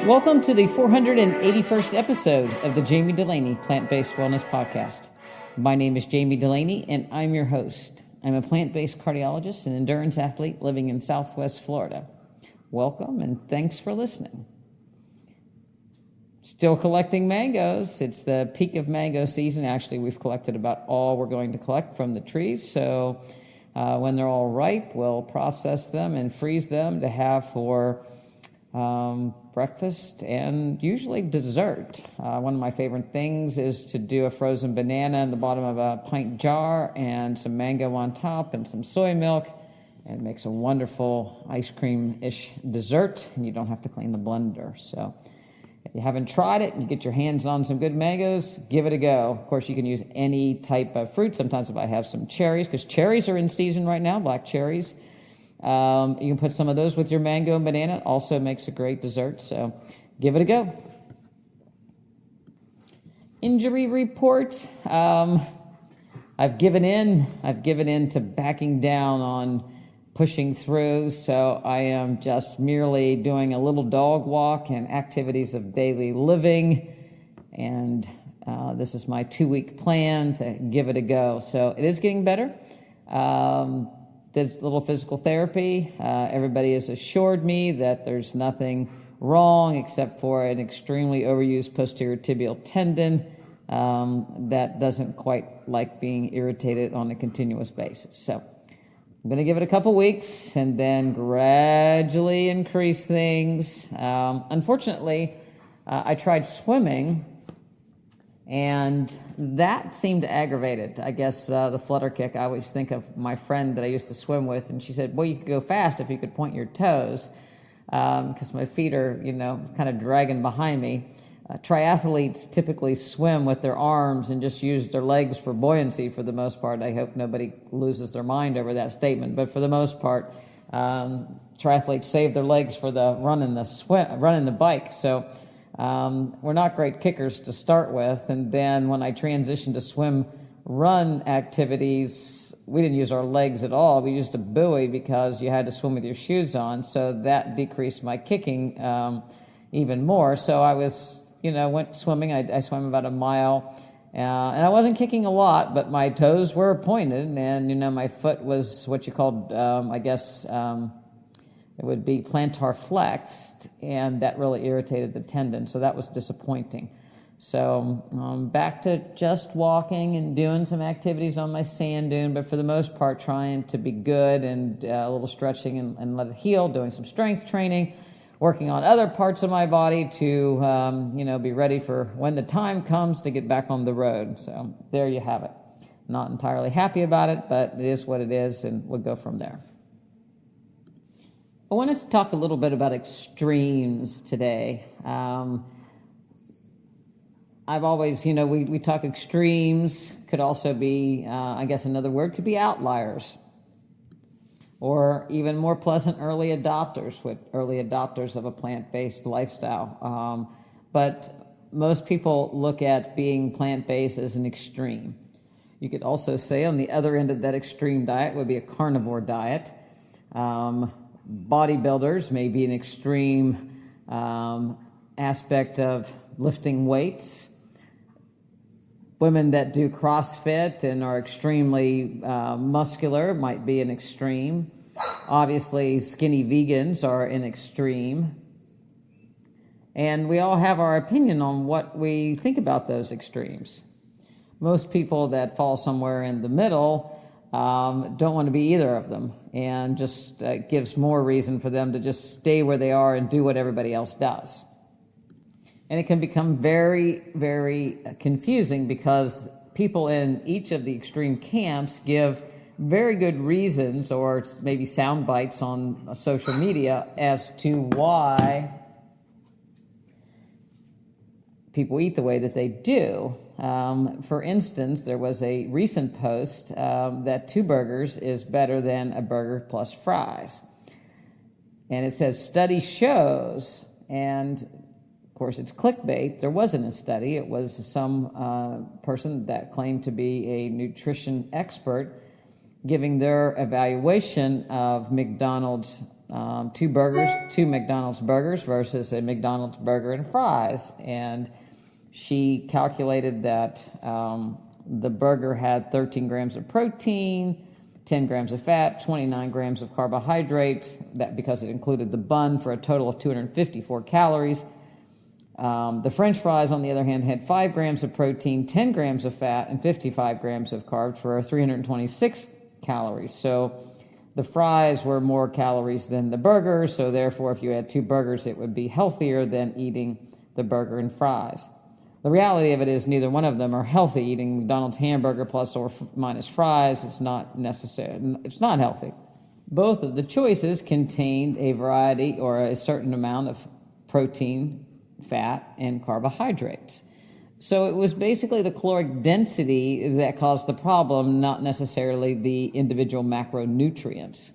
Welcome to the 481st episode of the Jami Dulaney Plant-Based Wellness Podcast. My name is Jami Dulaney, and I'm your host. I'm a plant-based cardiologist and endurance athlete living in Southwest Florida. Welcome, and thanks for listening. Still collecting mangoes. It's the peak of mango season. Actually, we've collected about all we're going to collect from the trees, so when they're all ripe, we'll process them and freeze them to have for breakfast and usually dessert. One of my favorite things is to do a frozen banana in the bottom of a pint jar and some mango on top and some soy milk, and it makes a wonderful ice cream-ish dessert, and you don't have to clean the blender. So if you haven't tried it and you get your hands on some good mangoes, give it a go. Of course, you can use any type of fruit. Sometimes if I have some cherries, because cherries are in season right now, black cherries. You can put some of those with your mango and banana. It also makes a great dessert, so give it a go. Injury report. I've given in to backing down on pushing through, so I am just merely doing a little dog walk and activities of daily living, and this is my 2-week plan to give it a go. So it is getting better. There's a little physical therapy. Everybody has assured me that there's nothing wrong except for an extremely overused posterior tibial tendon that doesn't quite like being irritated on a continuous basis. So I'm going to give it a couple weeks and then gradually increase things. Unfortunately, I tried swimming, and that seemed to aggravate it. I guess the flutter kick, I always think of my friend that I used to swim with, and she said, well, you could go fast if you could point your toes, because my feet are, kind of dragging behind me. Triathletes typically swim with their arms and just use their legs for buoyancy for the most part. I hope nobody loses their mind over that statement, but for the most part, triathletes save their legs for the running the bike. So we're not great kickers to start with, and then when I transitioned to swim-run activities, we didn't use our legs at all. We used a buoy because you had to swim with your shoes on, so that decreased my kicking even more. So I went swimming. I swam about a mile, and I wasn't kicking a lot, but my toes were pointed, and my foot was what you called, it would be plantar flexed, and that really irritated the tendon, so that was disappointing. So back to just walking and doing some activities on my sand dune, but for the most part trying to be good and a little stretching and let it heal, doing some strength training, working on other parts of my body to be ready for when the time comes to get back on the road. So there you have it. Not entirely happy about it, but it is what it is, and we'll go from there. I wanted to talk a little bit about extremes today. I've always, we talk extremes, could also be, another word could be outliers, or even more pleasant early adopters of a plant-based lifestyle. But most people look at being plant-based as an extreme. You could also say on the other end of that extreme diet would be a carnivore diet. Bodybuilders may be an extreme aspect of lifting weights. Women that do CrossFit and are extremely muscular might be an extreme. Obviously, skinny vegans are an extreme. And we all have our opinion on what we think about those extremes. Most people that fall somewhere in the middle don't want to be either of them, and just gives more reason for them to just stay where they are and do what everybody else does. And it can become very, very confusing because people in each of the extreme camps give very good reasons, or maybe sound bites on social media, as to why people eat the way that they do. For instance, there was a recent post that 2 burgers is better than a burger plus fries. And it says, study shows, and of course it's clickbait. There wasn't a study. It was some person that claimed to be a nutrition expert giving their evaluation of McDonald's two McDonald's burgers versus a McDonald's burger and fries. And she calculated that the burger had 13 grams of protein, 10 grams of fat, 29 grams of carbohydrate, that because it included the bun, for a total of 254 calories. The French fries, on the other hand, had 5 grams of protein, 10 grams of fat, and 55 grams of carbs for 326 calories. So the fries were more calories than the burger, so therefore if you had 2 burgers, it would be healthier than eating the burger and fries. The reality of it is neither one of them are healthy. Eating McDonald's hamburger plus or minus fries, it's not necessary. It's not healthy. Both of the choices contained a variety or a certain amount of protein, fat, and carbohydrates. So it was basically the caloric density that caused the problem, not necessarily the individual macronutrients.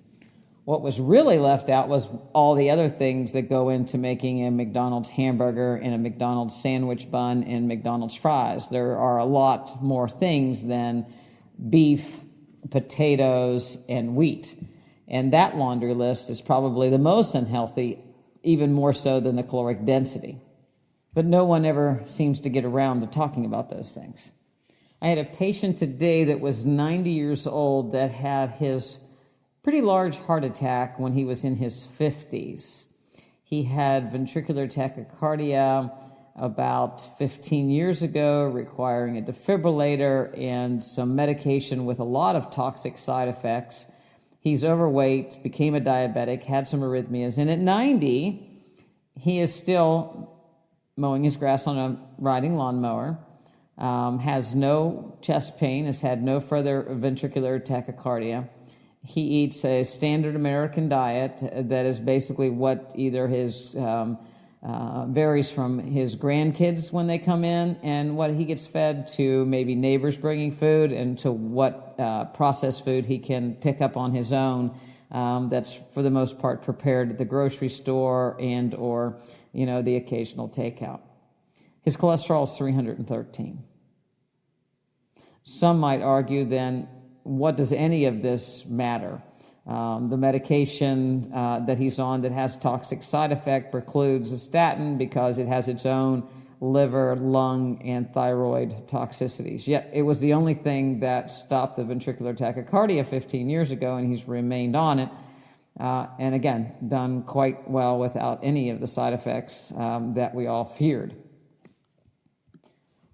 What was really left out was all the other things that go into making a McDonald's hamburger and a McDonald's sandwich bun and McDonald's fries. There are a lot more things than beef, potatoes, and wheat. And that laundry list is probably the most unhealthy, even more so than the caloric density. But no one ever seems to get around to talking about those things. I had a patient today that was 90 years old that had his pretty large heart attack when he was in his 50s. He had ventricular tachycardia about 15 years ago, requiring a defibrillator and some medication with a lot of toxic side effects. He's overweight, became a diabetic, had some arrhythmias, and at 90, he is still mowing his grass on a riding lawnmower, has no chest pain, has had no further ventricular tachycardia. He eats a standard American diet that is basically what either his varies from his grandkids when they come in and what he gets fed to maybe neighbors bringing food and to what processed food he can pick up on his own. That's for the most part prepared at the grocery store and or the occasional takeout. His cholesterol is 313. Some might argue then, what does any of this matter? The medication that he's on that has toxic side effect precludes a statin because it has its own liver, lung, and thyroid toxicities. Yet it was the only thing that stopped the ventricular tachycardia 15 years ago, and he's remained on it. And again, done quite well without any of the side effects that we all feared.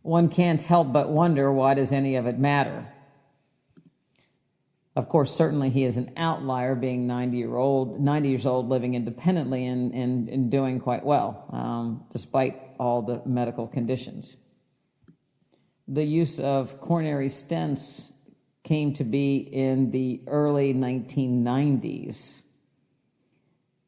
One can't help but wonder, why does any of it matter? Of course, certainly he is an outlier, being 90 years old, living independently and doing quite well, despite all the medical conditions. The use of coronary stents came to be in the early 1990s,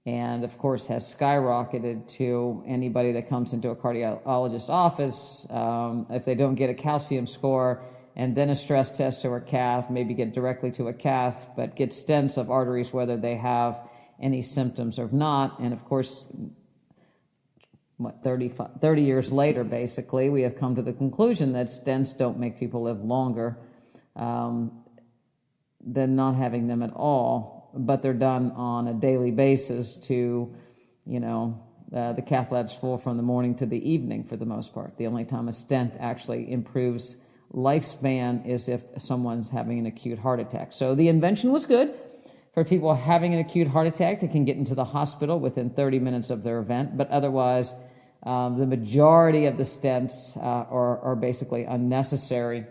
and of course has skyrocketed to anybody that comes into a cardiologist's office. If they don't get a calcium score and then a stress test or a cath, maybe get directly to a cath, but get stents of arteries whether they have any symptoms or not. And of course, 30 years later, basically, we have come to the conclusion that stents don't make people live longer than not having them at all, but they're done on a daily basis to, the cath lab's full from the morning to the evening for the most part. The only time a stent actually improves lifespan is if someone's having an acute heart attack. So the invention was good for people having an acute heart attack that can get into the hospital within 30 minutes of their event, but otherwise the majority of the stents are basically unnecessary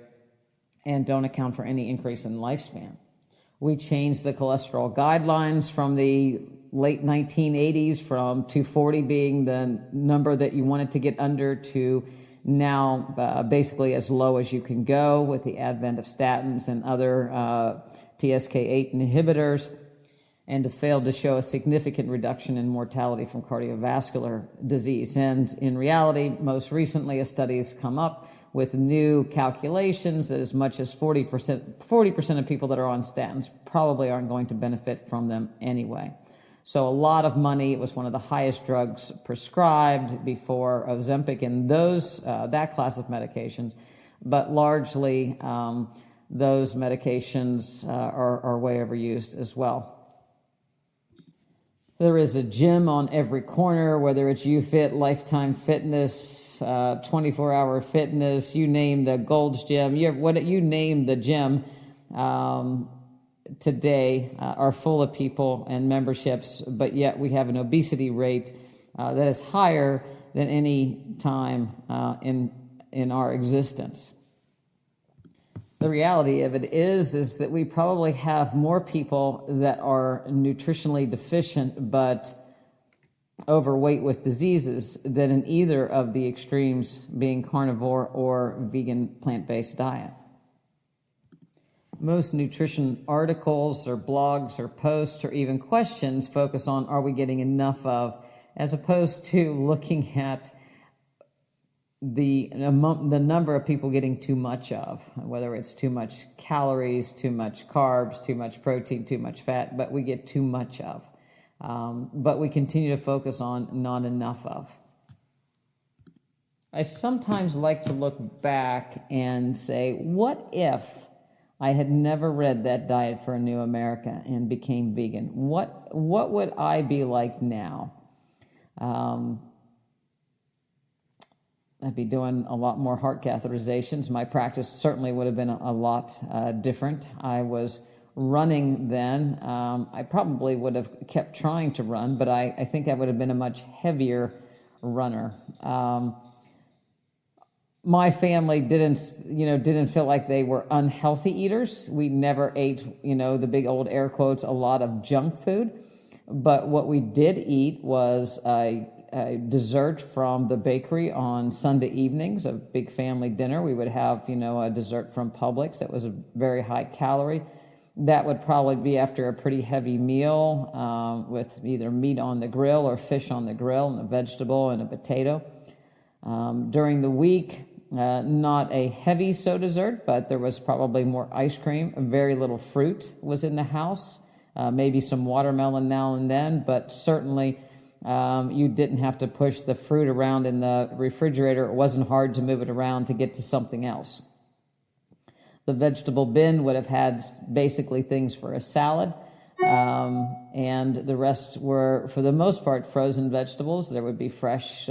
and don't account for any increase in lifespan. We changed the cholesterol guidelines from the late 1980s from 240 being the number that you wanted to get under to now basically as low as you can go with the advent of statins and other PSK8 inhibitors, and to fail to show a significant reduction in mortality from cardiovascular disease. And in reality, most recently a study has come up with new calculations that as much as 40% of people that are on statins probably aren't going to benefit from them anyway. So a lot of money. It was one of the highest drugs prescribed before Ozempic and that class of medications, but largely those medications are way overused as well. There is a gym on every corner, whether it's YouFit, Lifetime Fitness, 24-hour fitness, you name the Gold's Gym, you name the gym today are full of people and memberships, but yet we have an obesity rate that is higher than any time in our existence. The reality of it is that we probably have more people that are nutritionally deficient but overweight with diseases than in either of the extremes, being carnivore or vegan plant-based diet. Most nutrition articles or blogs or posts or even questions focus on, are we getting enough of, as opposed to looking at the number of people getting too much of, whether it's too much calories, too much carbs, too much protein, too much fat, but we get too much of. But we continue to focus on not enough of. I sometimes like to look back and say, what if I had never read that Diet for a New America and became vegan? What would I be like now? I'd be doing a lot more heart catheterizations. My practice certainly would have been a lot different. I was running then. I probably would have kept trying to run, but I think I would have been a much heavier runner. My family didn't feel like they were unhealthy eaters. We never ate, the big old air quotes, a lot of junk food. But what we did eat was a dessert from the bakery on Sunday evenings, a big family dinner. We would have, a dessert from Publix that was a very high calorie. That would probably be after a pretty heavy meal with either meat on the grill or fish on the grill and a vegetable and a potato. During the week, not a heavy soda dessert, but there was probably more ice cream. Very little fruit was in the house, maybe some watermelon now and then, but certainly you didn't have to push the fruit around in the refrigerator. It wasn't hard to move it around to get to something else. The vegetable bin would have had basically things for a salad, and the rest were, for the most part, frozen vegetables. There would be fresh,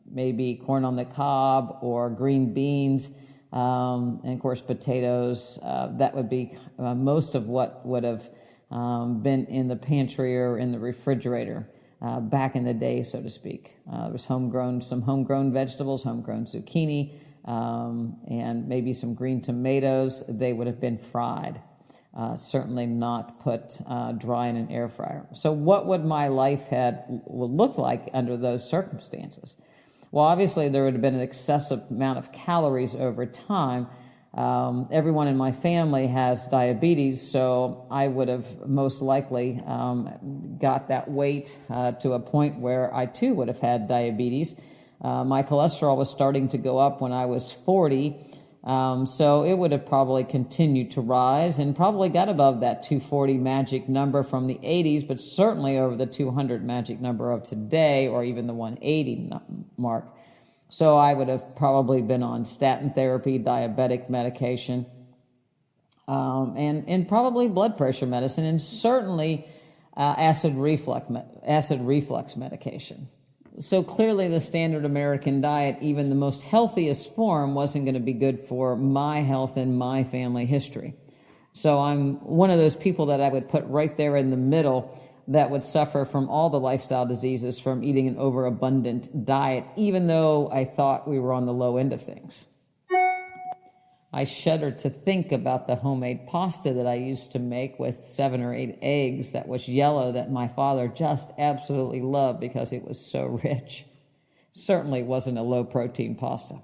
maybe corn on the cob or green beans, and of course potatoes. That would be most of what would have been in the pantry or in the refrigerator back in the day, so to speak. There was some homegrown vegetables, homegrown zucchini, and maybe some green tomatoes. They would have been fried, certainly not put dry in an air fryer. So what would my life would look like under those circumstances? Well, obviously there would have been an excessive amount of calories over time. Everyone in my family has diabetes, so I would have most likely got that weight to a point where I too would have had diabetes. My cholesterol was starting to go up when I was 40, so it would have probably continued to rise and probably got above that 240 magic number from the 80s, but certainly over the 200 magic number of today, or even the 180 mark. So I would have probably been on statin therapy, diabetic medication, and probably blood pressure medicine, and certainly acid reflux medication. So clearly the standard American diet, even the most healthiest form, wasn't going to be good for my health and my family history. So I'm one of those people that I would put right there in the middle that would suffer from all the lifestyle diseases from eating an overabundant diet, even though I thought we were on the low end of things. I shudder to think about the homemade pasta that I used to make with 7 or 8 eggs that was yellow, that my father just absolutely loved because it was so rich. Certainly wasn't a low-protein pasta.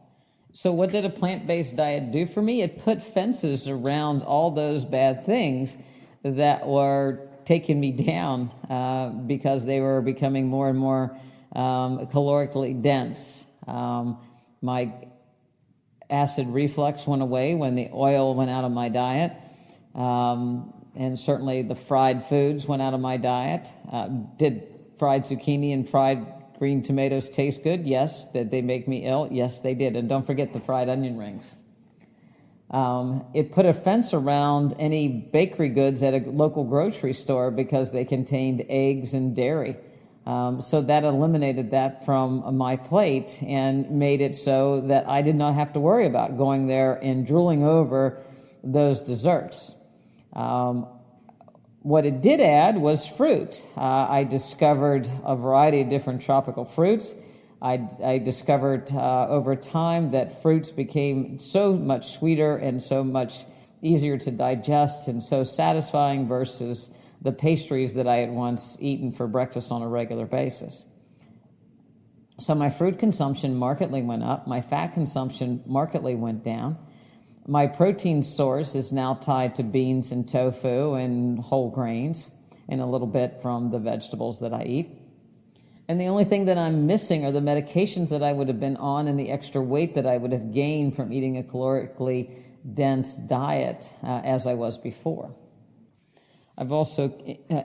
So what did a plant-based diet do for me? It put fences around all those bad things that were taking me down because they were becoming more and more calorically dense. My acid reflux went away when the oil went out of my diet, and certainly the fried foods went out of my diet. Did fried zucchini and fried green tomatoes taste good? Yes. Did they make me ill? Yes, they did. And don't forget the fried onion rings. It put a fence around any bakery goods at a local grocery store because they contained eggs and dairy. So that eliminated that from my plate and made it so that I did not have to worry about going there and drooling over those desserts. What it did add was fruit. I discovered a variety of different tropical fruits. I discovered over time that fruits became so much sweeter and so much easier to digest and so satisfying versus the pastries that I had once eaten for breakfast on a regular basis. So my fruit consumption markedly went up. My fat consumption markedly went down. My protein source is now tied to beans and tofu and whole grains and a little bit from the vegetables that I eat. And the only thing that I'm missing are the medications that I would have been on and the extra weight that I would have gained from eating a calorically dense diet as I was before. I've also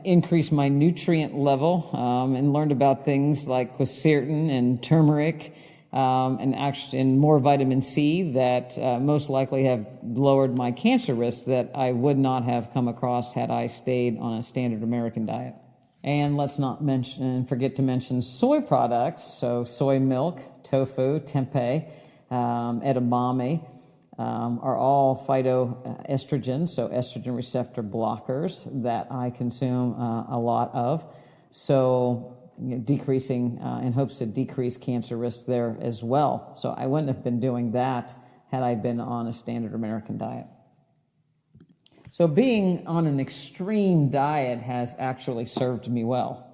increased my nutrient level and learned about things like quercetin and turmeric and more vitamin C that most likely have lowered my cancer risk that I would not have come across had I stayed on a standard American diet. And let's not forget to mention soy products, so soy milk, tofu, tempeh, edamame, are all phytoestrogens, so estrogen receptor blockers that I consume a lot of. So decreasing in hopes to decrease cancer risk there as well. So I wouldn't have been doing that had I been on a standard American diet. So being on an extreme diet has actually served me well.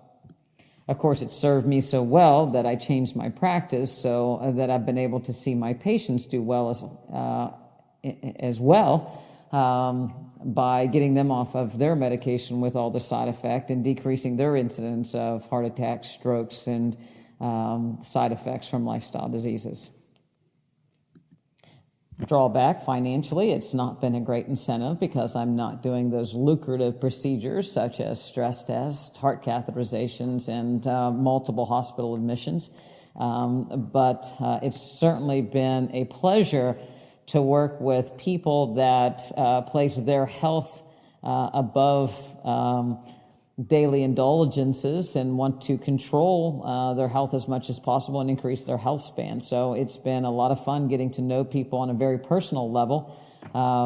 Of course, it served me so well that I changed my practice so that I've been able to see my patients do well as well by getting them off of their medication with all the side effect and decreasing their incidence of heart attacks, strokes, and side effects from lifestyle diseases. Drawback financially, it's not been a great incentive because I'm not doing those lucrative procedures such as stress tests, heart catheterizations, and multiple hospital admissions. But it's certainly been a pleasure to work with people that place their health above daily indulgences and want to control their health as much as possible and increase their health span. So it's been a lot of fun getting to know people on a very personal level.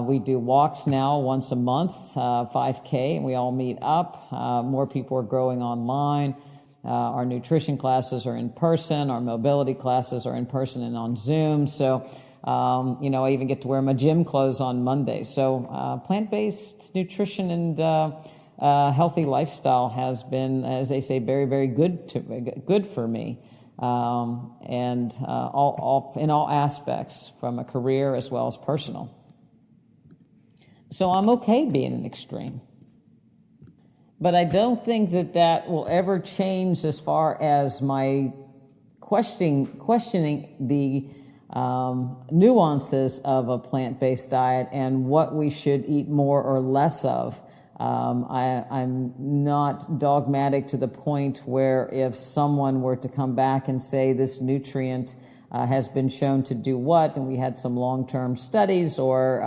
We do walks now once a month, 5K, and we all meet up. More people are growing online. Our nutrition classes are in person. Our mobility classes are in person and on Zoom. So, I even get to wear my gym clothes on Monday. So plant-based nutrition and healthy lifestyle has been, as they say, very, very good for me, and all in all aspects, from a career as well as personal. So I'm okay being an extreme, but I don't think that will ever change as far as my questioning the nuances of a plant-based diet and what we should eat more or less of. I'm not dogmatic to the point where if someone were to come back and say this nutrient has been shown to do what, and we had some long-term studies, or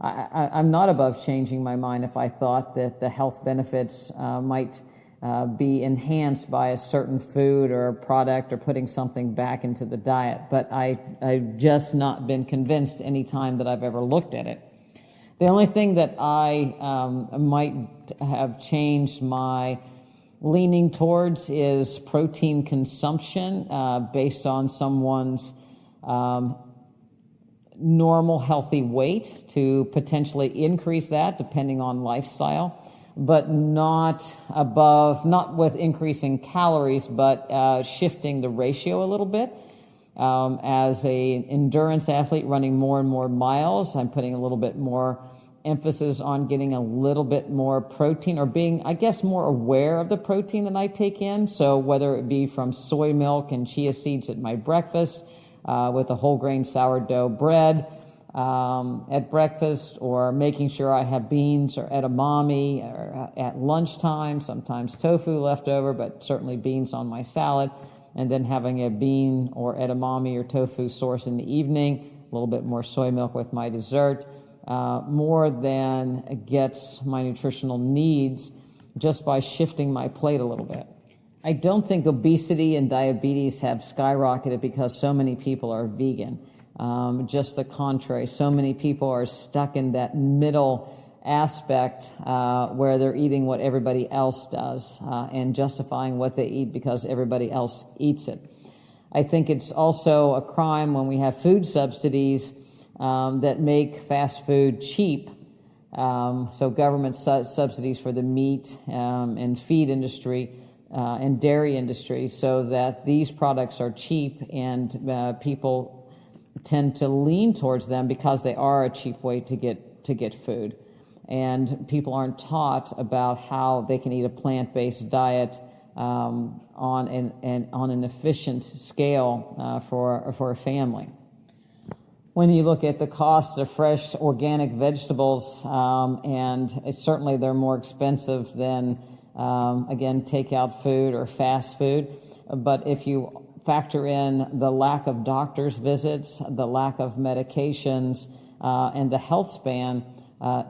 I'm not above changing my mind if I thought that the health benefits might be enhanced by a certain food or product or putting something back into the diet. But I've just not been convinced any time that I've ever looked at it. The only thing that I might have changed my leaning towards is protein consumption based on someone's normal healthy weight, to potentially increase that depending on lifestyle, but not with increasing calories, but shifting the ratio a little bit. As a endurance athlete running more and more miles, I'm putting a little bit more emphasis on getting a little bit more protein, or being, I guess, more aware of the protein that I take in. So whether it be from soy milk and chia seeds at my breakfast, with a whole grain sourdough bread at breakfast, or making sure I have beans or edamame at lunchtime, sometimes tofu left over, but certainly beans on my salad, and then having a bean or edamame or tofu source in the evening little bit more soy milk with my dessert, more than gets my nutritional needs just by shifting my plate a little bit. I don't think obesity and diabetes have skyrocketed because so many people are vegan. Just the contrary. So many people are stuck in that middle aspect where they're eating what everybody else does and justifying what they eat because everybody else eats it. I think it's also a crime when we have food subsidies that make fast food cheap. So government subsidies for the meat and feed industry and dairy industry, so that these products are cheap and people tend to lean towards them because they are a cheap way to get food. And people aren't taught about how they can eat a plant-based diet on an efficient scale for a family. When you look at the cost of fresh organic vegetables, and certainly they're more expensive than, again, takeout food or fast food. But if you factor in the lack of doctor's visits, the lack of medications, and the health span,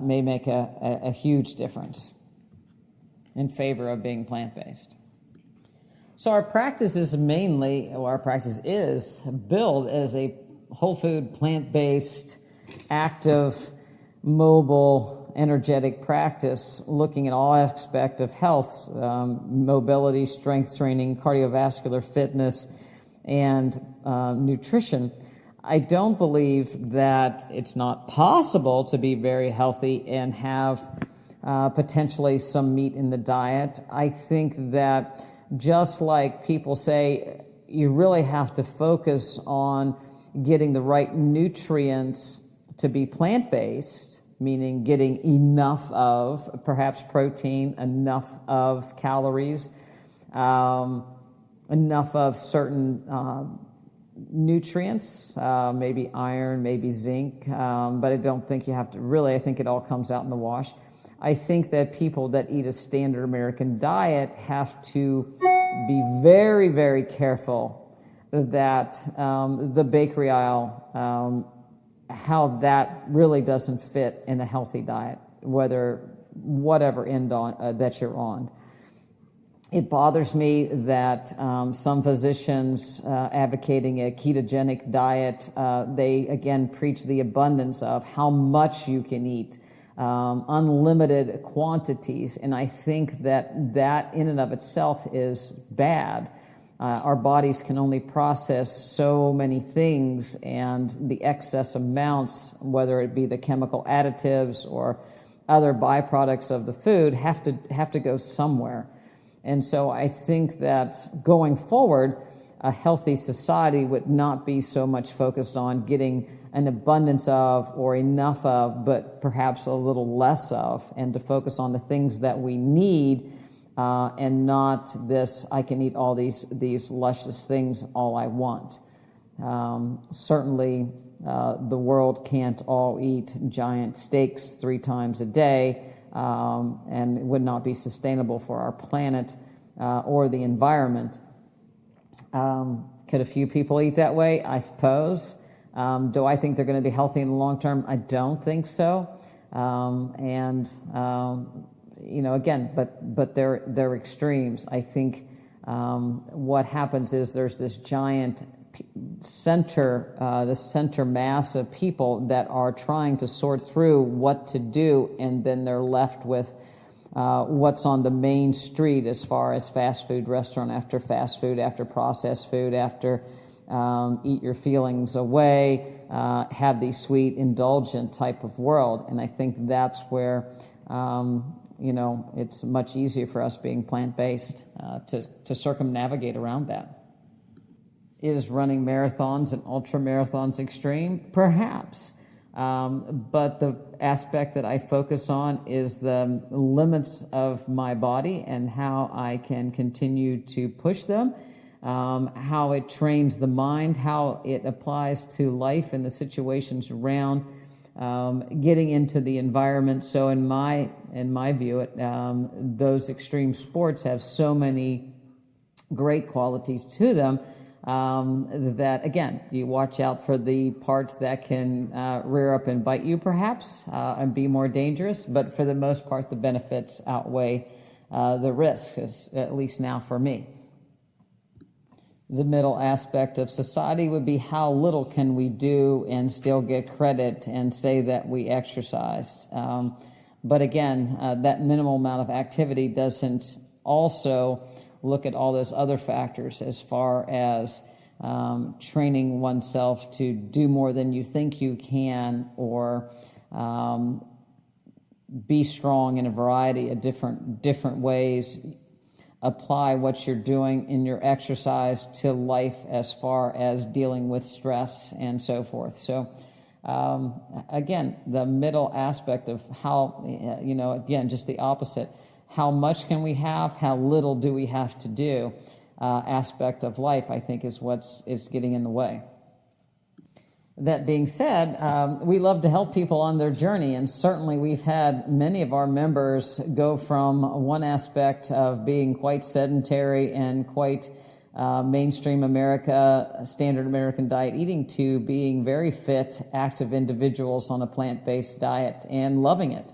may make a huge difference in favor of being plant-based. So our practice is billed as a whole food, plant-based, active, mobile, energetic practice, looking at all aspects of health, mobility, strength training, cardiovascular fitness, and nutrition. I don't believe that it's not possible to be very healthy and have potentially some meat in the diet. I think that just like people say, you really have to focus on getting the right nutrients to be plant-based, meaning getting enough of perhaps protein, enough of calories, enough of certain nutrients, maybe iron, maybe zinc, but I don't think you have to really, I think it all comes out in the wash. I think that people that eat a standard American diet have to be very, very careful that the bakery aisle, how that really doesn't fit in a healthy diet, whatever end on that you're on. It bothers me that some physicians advocating a ketogenic diet, they again preach the abundance of how much you can eat, unlimited quantities, and I think that in and of itself is bad. Our bodies can only process so many things, and the excess amounts, whether it be the chemical additives or other byproducts of the food, have to go somewhere. And so I think that going forward, a healthy society would not be so much focused on getting an abundance of or enough of, but perhaps a little less of, and to focus on the things that we need, and not this, I can eat all these luscious things all I want. Certainly, the world can't all eat giant steaks 3 times a day, and it would not be sustainable for our planet or the environment. Could a few people eat that way? I suppose. Do I think they're going to be healthy in the long term? I don't think so. Again, but they're extremes. I think what happens is there's this giant center mass of people that are trying to sort through what to do, and then they're left with what's on the main street as far as fast food restaurant after fast food, after processed food, after eat your feelings away, have the sweet, indulgent type of world. And I think that's where it's much easier for us being plant-based to circumnavigate around that. Is running marathons and ultra marathons extreme? Perhaps. But the aspect that I focus on is the limits of my body and how I can continue to push them, how it trains the mind, how it applies to life and the situations around, getting into the environment. So in my view, those extreme sports have so many great qualities to them. that, again, you watch out for the parts that can rear up and bite you, perhaps, and be more dangerous. But for the most part, the benefits outweigh the risks, at least now for me. The middle aspect of society would be how little can we do and still get credit and say that we exercised. But again, that minimal amount of activity doesn't also look at all those other factors as far as training oneself to do more than you think you can, or be strong in a variety of different ways. Apply what you're doing in your exercise to life as far as dealing with stress and so forth. So again, the middle aspect of how, again, just the opposite. How much can we have? How little do we have to do? Aspect of life, I think, is what's getting in the way. That being said, we love to help people on their journey, and certainly we've had many of our members go from one aspect of being quite sedentary and quite mainstream America, standard American diet eating, to being very fit, active individuals on a plant-based diet and loving it.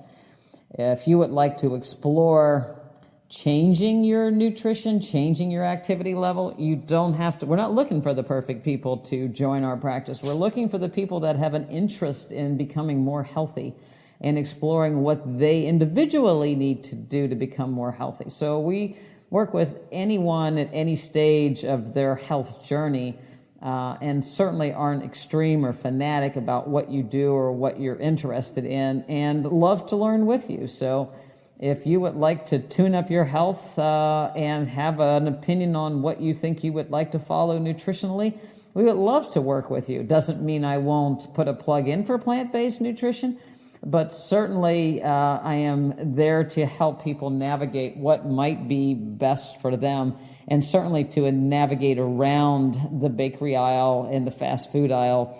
If you would like to explore changing your nutrition, changing your activity level, you don't have to. We're not looking for the perfect people to join our practice. We're looking for the people that have an interest in becoming more healthy and exploring what they individually need to do to become more healthy. So we work with anyone at any stage of their health journey, and certainly aren't extreme or fanatic about what you do or what you're interested in, and love to learn with you. So if you would like to tune up your health and have an opinion on what you think you would like to follow nutritionally, we would love to work with you. Doesn't mean I won't put a plug in for plant-based nutrition, but certainly I am there to help people navigate what might be best for them, and certainly to navigate around the bakery aisle and the fast food aisle,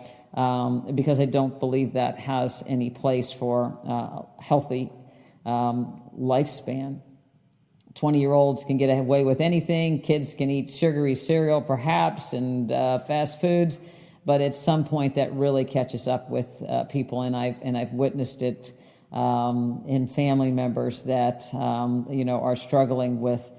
because I don't believe that has any place for healthy lifespan. 20-year-olds can get away with anything. Kids can eat sugary cereal, perhaps, and fast foods. But at some point, that really catches up with people, and I've witnessed it in family members that are struggling with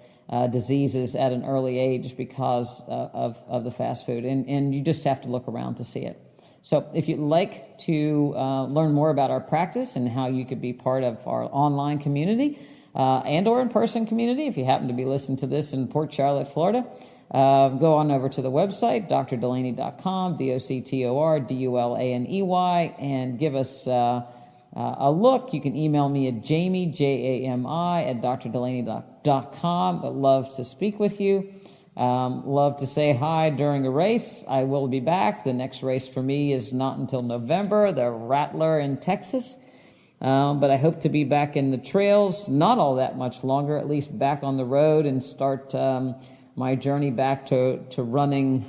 diseases at an early age because of the fast food, and you just have to look around to see it. So if you'd like to learn more about our practice and how you could be part of our online community and or in-person community, if you happen to be listening to this in Port Charlotte, Florida, go on over to the website, drdulaney.com, DOCTORDULANEY, and give us a look. You can email me at Jami, Jami, at drdulaney.com. I'd love to speak with you. Love to say hi during a race. I will be back. The next race for me is not until November, the Rattler in Texas. But I hope to be back in the trails, not all that much longer, at least back on the road, and start my journey back to running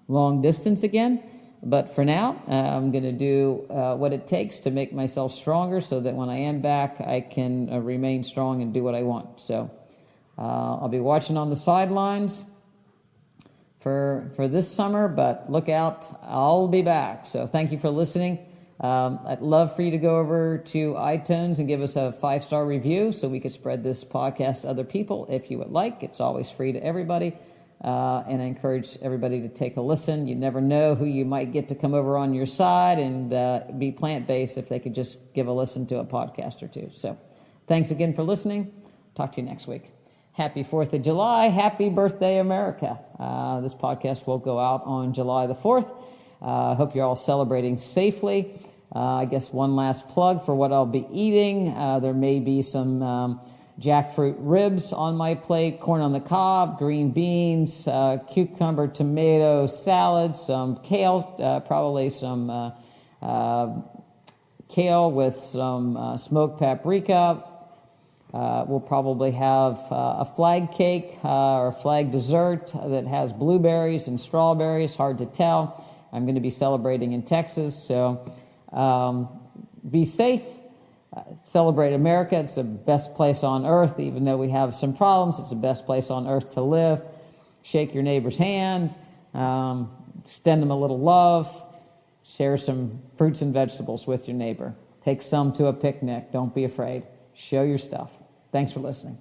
long distance again. But for now, I'm going to do what it takes to make myself stronger so that when I am back, I can remain strong and do what I want. So I'll be watching on the sidelines for this summer, but look out, I'll be back. So thank you for listening. I'd love for you to go over to iTunes and give us a 5-star review so we could spread this podcast to other people if you would like. It's always free to everybody. And I encourage everybody to take a listen. You never know who you might get to come over on your side and be plant-based if they could just give a listen to a podcast or two. So thanks again for listening. Talk to you next week. Happy 4th of July. Happy birthday, America. This podcast will go out on July the 4th. I hope you're all celebrating safely. I guess one last plug for what I'll be eating. There may be some jackfruit ribs on my plate, corn on the cob, green beans, cucumber, tomato salad, some kale, probably some kale with some smoked paprika. We'll probably have a flag cake or a flag dessert that has blueberries and strawberries, hard to tell. I'm going to be celebrating in Texas, so be safe. Celebrate America. It's the best place on earth. Even though we have some problems, it's the best place on earth to live. Shake your neighbor's hand. Extend them a little love. Share some fruits and vegetables with your neighbor. Take some to a picnic. Don't be afraid. Show your stuff. Thanks for listening.